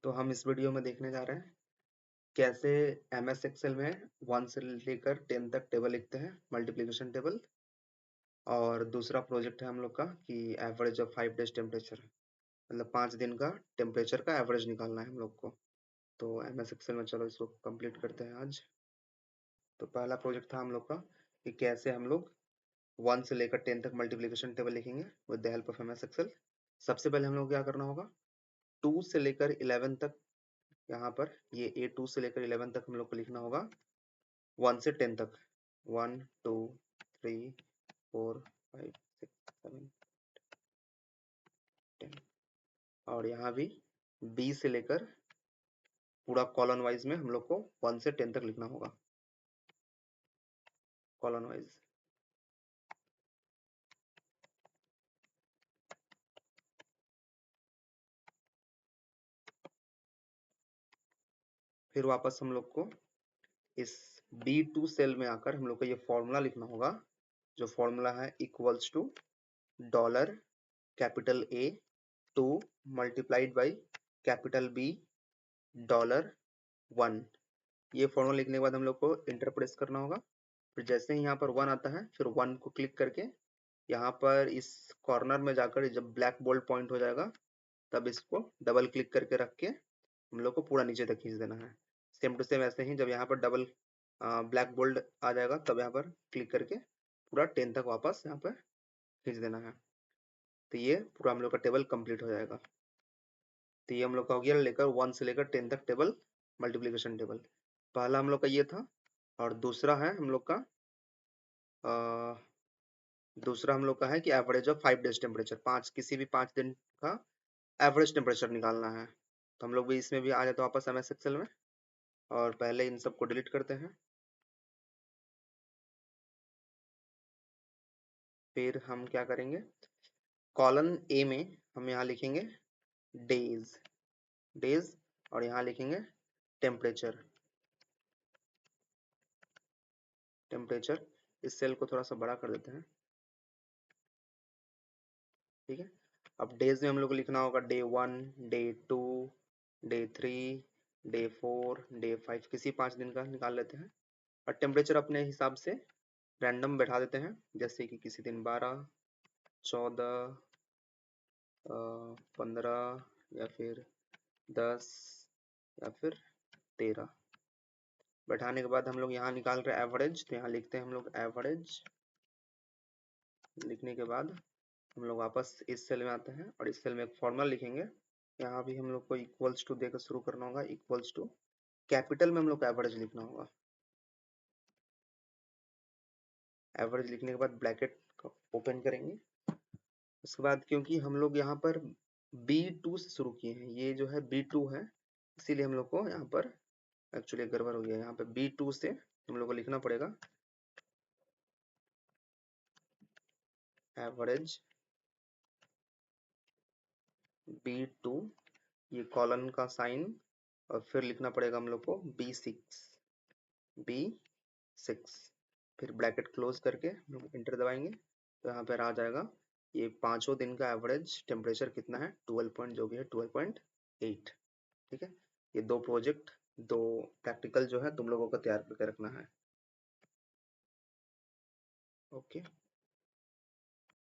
तो हम इस वीडियो में देखने जा रहे हैं कैसे MS एक्सेल में 1 से लेकर 10 तक टेबल लिखते हैं, मल्टीप्लिकेशन टेबल। और दूसरा प्रोजेक्ट है हम लोग का कि एवरेज ऑफ 5 डेज टेम्परेचर, मतलब 5 दिन का टेम्परेचर का एवरेज निकालना है हम लोग को। तो MS एक्सेल में चलो इसको कंप्लीट करते हैं आज। तो पहला प्रोजेक्ट था हम लोग का कि कैसे हम लोग 1 से लेकर 10 तक मल्टीप्लिकेशन टेबल लिखेंगे with the help of MS Excel. सबसे पहले हम लोग क्या करना होगा, 2 से लेकर 11 तक, यहाँ पर ये A2 से लेकर 11 तक हम लोग को लिखना होगा 1 से 10 तक। 1 2 3 4 5 6 7 10। और यहाँ भी B से लेकर पूरा कॉलन वाइज में हम लोग को 1 से 10 तक लिखना होगा, कॉलन वाइज। फिर वापस हम लोग को इस B2 सेल में आकर हम लोग को ये फॉर्मूला लिखना होगा, जो फॉर्मूला है equals to dollar capital A 2 multiplied by capital B dollar 1। ये फॉर्मूला लिखने के बाद हम लोग को इंटर प्रेस करना होगा। फिर जैसे ही यहाँ पर 1 आता है, फिर 1 को क्लिक करके यहाँ पर इस कॉर्नर में जाकर जब ब्लैक बोल्ड पॉइंट हो जाएगा, तब इसको डबल क्लिक करके रख के हम लोग को पूरा नीचे तक खींच देना है। सेम टू सेम ऐसे ही जब यहाँ पर डबल ब्लैक बोल्ड आ जाएगा, तब यहाँ पर क्लिक करके पूरा 10 तक वापस यहाँ पर खींच देना है। तो ये पूरा हम लोग का टेबल कंप्लीट हो जाएगा। तो ये हम लोग का हो गया लेकर 1 से लेकर 10 तक टेबल, मल्टीप्लिकेशन टेबल। पहला हम लोग का ये था। और दूसरा है हम लोग का दूसरा हम लोग का है कि एवरेज ऑफ 5 डेज टेम्परेचर, किसी भी 5 दिन का एवरेज टेम्परेचर निकालना है। तो हम लोग भी इसमें भी आ जाते हैं वापस MS एक्सेल में, और पहले इन सबको डिलीट करते हैं। फिर हम क्या करेंगे, कॉलन A में हम यहाँ लिखेंगे डेज, डेज, और यहाँ लिखेंगे टेम्परेचर, टेम्परेचर। इस सेल को थोड़ा सा बड़ा कर देते हैं, ठीक है। अब डेज में हम लोग को लिखना होगा day 1, day 2, day 3, day 4, day 5, किसी 5 दिन का निकाल लेते हैं। और टेम्परेचर अपने हिसाब से रैंडम बैठा देते हैं, जैसे कि किसी दिन 12, 14, 15, या फिर 10, या फिर 13। बैठाने के बाद हम लोग यहाँ निकाल रहे हैं एवरेज, तो यहाँ लिखते हैं हम लोग एवरेज। लिखने के बाद हम लोग वापस इस सेल में आते हैं और इस सेल में एक फॉर्मूला लिखेंगे। यहाँ भी हम लोग को इक्वल्स टू देकर शुरू करना होगा, इक्वल्स टू कैपिटल में हम लोग को एवरेज लिखना होगा। एवरेज लिखने के बाद ब्रैकेट ओपन करेंगे। उसके बाद क्योंकि हम लोग यहाँ पर B2 से शुरू किए हैं, ये जो है B2 है, इसीलिए हम लोग को यहाँ पर एक्चुअली गड़बड़ हो गया। यहाँ पे B2 से हम लोग को लिखना पड़ेगा एवरेज B2, ये कॉलन का साइन, और फिर लिखना पड़ेगा हम लोग को B6, फिर ब्रैकेट क्लोज करके हम लोग इंटर दबाएंगे। तो यहाँ पर आ जाएगा ये 5 दिन का एवरेज टेम्परेचर कितना है, 12 पॉइंट जो भी है 12.8। ठीक है। ये दो प्रोजेक्ट, दो प्रैक्टिकल जो है तुम लोगों को तैयार करके रखना है। ओके।